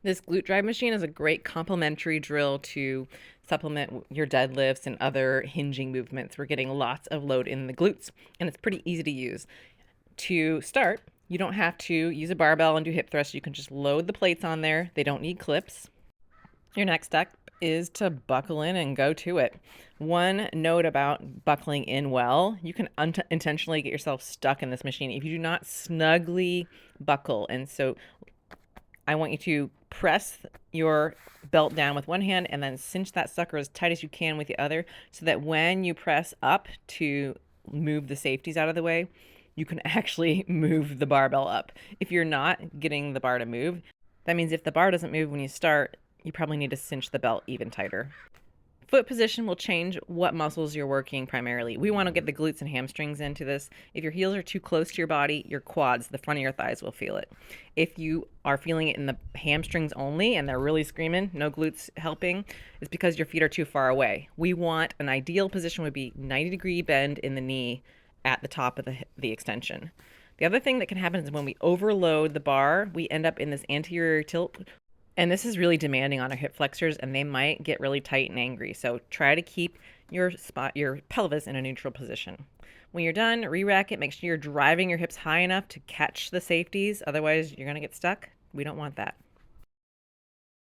This glute drive machine is a great complementary drill to supplement your deadlifts and other hinging movements. We're getting lots of load in the glutes, and it's pretty easy to use. To start, you don't have to use a barbell and do hip thrusts. You can just load the plates on there. They don't need clips. Your next step is to buckle in and go to it. One note about buckling in well, you can intentionally get yourself stuck in this machine if you do not snugly buckle. And so I want you to press your belt down with one hand and then cinch that sucker as tight as you can with the other, so that when you press up to move the safeties out of the way, you can actually move the barbell up. If you're not getting the bar to move, that means if the bar doesn't move when you start, you probably need to cinch the belt even tighter. Foot position will change what muscles you're working primarily. We want to get the glutes and hamstrings into this. If your heels are too close to your body, your quads, the front of your thighs will feel it. If you are feeling it in the hamstrings only and they're really screaming, no glutes helping, it's because your feet are too far away. We want an ideal position would be 90-degree bend in the knee at the top of the extension. The other thing that can happen is when we overload the bar, we end up in this anterior tilt, and this is really demanding on our hip flexors, and they might get really tight and angry. So try to keep your pelvis in a neutral position. When you're done, re-rack it. Make sure you're driving your hips high enough to catch the safeties. Otherwise, you're going to get stuck. We don't want that.